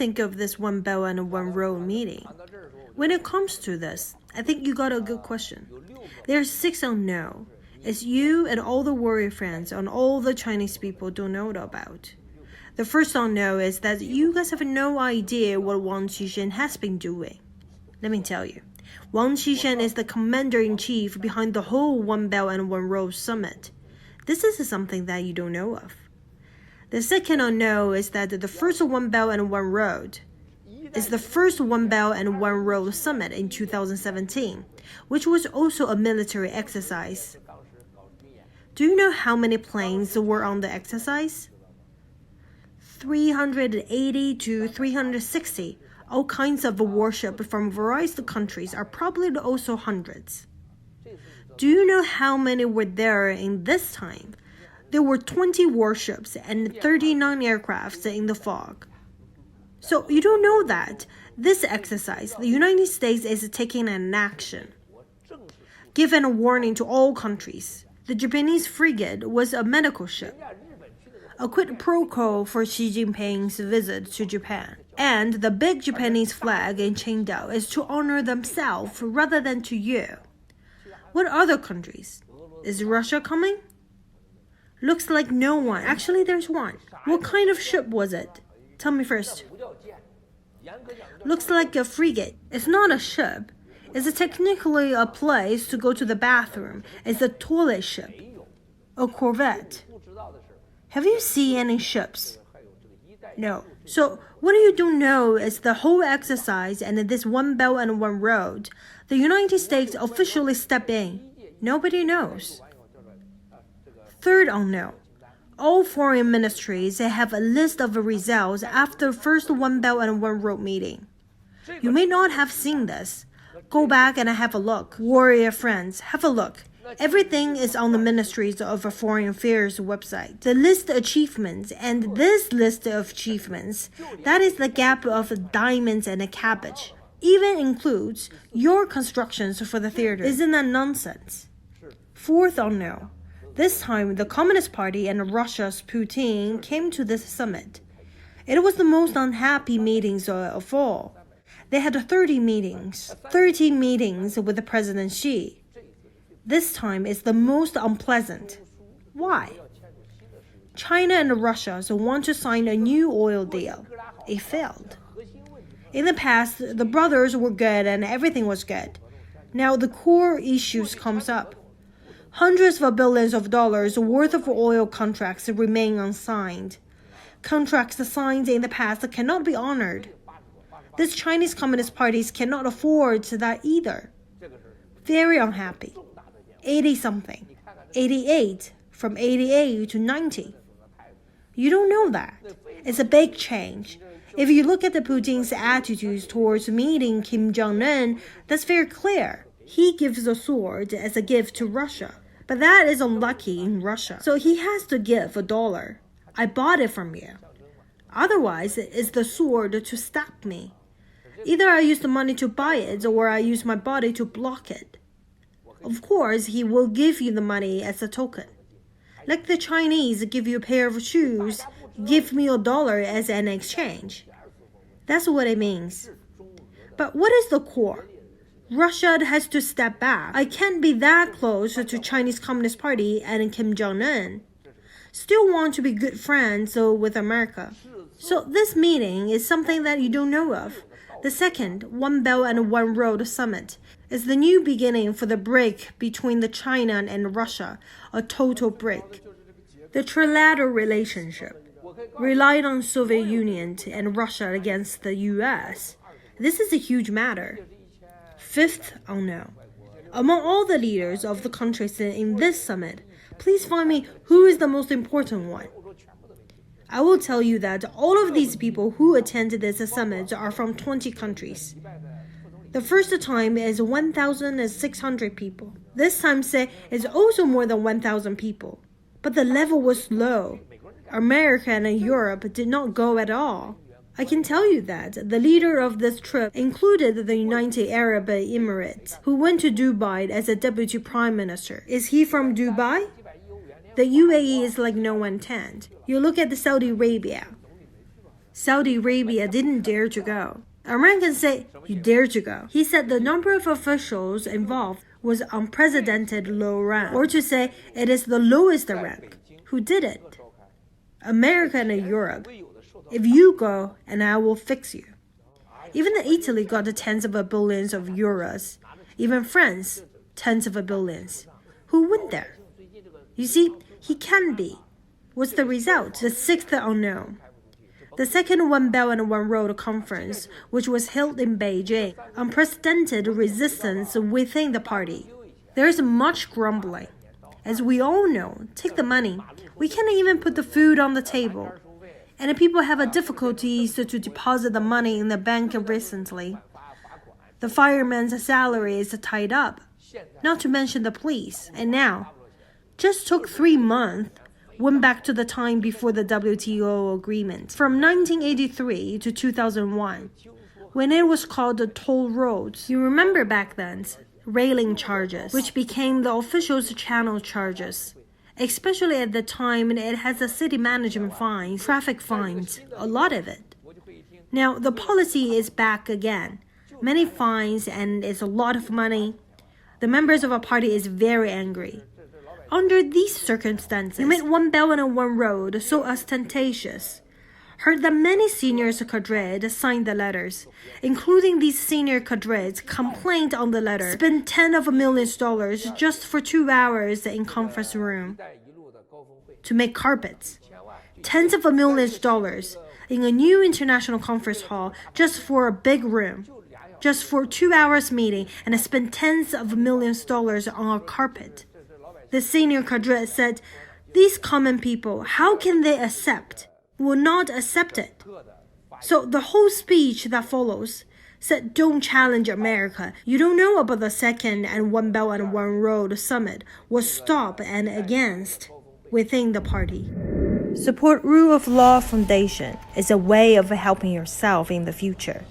think of this One Belt and One Road meeting? When it comes to this, I think you got a good question. There's 6 unknown. It's you and all the warrior friends and all the Chinese people don't know about. The first unknown is that you guys have no idea what Wang Qishan has been doing. Let me tell you. Wang Qishan is the commander-in-chief behind the whole One Belt and One Road summit. This is something that you don't know of. The second unknown is that the first One Belt and One Road is the first One Belt and One Road summit in 2017, which was also a military exercise. Do you know how many planes were on the exercise? 380 to 360. All kinds of warships from various countries are probably also hundreds. Do you know how many were there in this time? There were 20 warships and 39 aircrafts in the fog. So you don't know that this exercise, the United States is taking an action. Given a warning to all countries, the Japanese frigate was a medical ship. A quid pro quo for Xi Jinping's visit to Japan. And the big Japanese flag in Qingdao is to honor themselves rather than to you. What other countries? Is Russia coming? Looks like no one. Actually, there's one. What kind of ship was it? Tell me first. Looks like a frigate. It's not a ship. It's technically a place to go to the bathroom. It's a toilet ship. A corvette. Have you seen any ships? No. So what you don't know is the whole exercise and this One Belt and One Road. The United States officially step in. Nobody knows. Third unknown. All foreign ministries have a list of results after first One Belt and One Road meeting. You may not have seen this. Go back and have a look. Warrior friends, have a look. Everything is on the Ministries of Foreign Affairs website. The list of achievements, and this list of achievements, that is the gap of diamonds and a cabbage, even includes your constructions for the theater. Isn't that nonsense? Fourth unknown. This time, the Communist Party and Russia's Putin came to this summit. It was the most unhappy meetings of all. They had 30 meetings with President Xi. This time is the most unpleasant. Why? China and Russia want to sign a new oil deal. It failed. In the past, the brothers were good and everything was good. Now the core issues comes up. Hundreds of billions of dollars worth of oil contracts remain unsigned. Contracts signed in the past cannot be honored. This Chinese Communist parties cannot afford that either. Very unhappy. 80-something. 88. From 88 to 90. You don't know that. It's a big change. If you look at the Putin's attitudes towards meeting Kim Jong-un, that's very clear. He gives the sword as a gift to Russia. But that is unlucky in Russia. So he has to give $1. I bought it from you. Otherwise, it's the sword to stab me. Either I use the money to buy it or I use my body to block it. Of course, he will give you the money as a token. Like the Chinese give you a pair of shoes, give me $1 as an exchange. That's what it means. But what is the core? Russia has to step back. I can't be that close to Chinese Communist Party and Kim Jong-un. Still want to be good friends with America. So this meeting is something that you don't know of. The second One Belt and One Road summit is the new beginning for the break between the China and Russia, a total break. The trilateral relationship relied on Soviet Union and Russia against the US. This is a huge matter. Fifth unknown. Among all the leaders of the countries in this summit, please find me who is the most important one. I will tell you that all of these people who attended this summit are from 20 countries. The first time is 1,600 people. This time say is also more than 1,000 people. But the level was low. America and Europe did not go at all. I can tell you that the leader of this trip included the United Arab Emirates, who went to Dubai as a deputy prime minister. Is he from Dubai? The UAE is like no one tent. You look at Saudi Arabia. Saudi Arabia didn't dare to go. Americans say, you dare to go. He said the number of officials involved was unprecedented low rank, or to say it is the lowest rank. Who did it? America and Europe. If you go, and I will fix you. Even Italy got the tens of billions of euros. Even France, tens of billions. Who went there? You see, he can be. What's the result? The sixth unknown. The second One Belt and One Road conference, which was held in Beijing, unprecedented resistance within the party. There is much grumbling. As we all know, take the money. We can't even put the food on the table. And people have a difficulty to deposit the money in the bank recently. The fireman's salary is tied up, not to mention the police. And now, just took 3 months, went back to the time before the WTO agreement, from 1983 to 2001, when it was called the toll roads. You remember back then, railing charges, which became the official's channel charges. Especially at the time, it has a city management fines, traffic fines, a lot of it. Now, the policy is back again. Many fines and it's a lot of money. The members of a party is very angry. Under these circumstances, you made One Belt and One Road so ostentatious. Heard that many senior cadres signed the letters, including these senior cadres complained on the letter, spent tens of millions of dollars just for 2 hours in conference room to make carpets. Tens of millions of dollars in a new international conference hall just for a big room, just for 2 hours meeting, and spent tens of millions of dollars on a carpet. The senior cadre said, these common people, how can they accept? Will not accept it. So the whole speech that follows said, don't challenge America. You don't know about the second and One Belt and One Road summit was stop and against within the party. Support Rule of Law Foundation is a way of helping yourself in the future.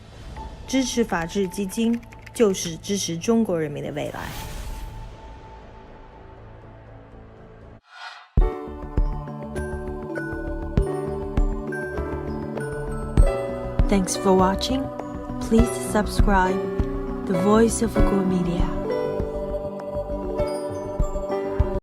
支持法治基金就是支持中国人民的未来。Thanks for watching. Please subscribe The Voice of Kwok Media.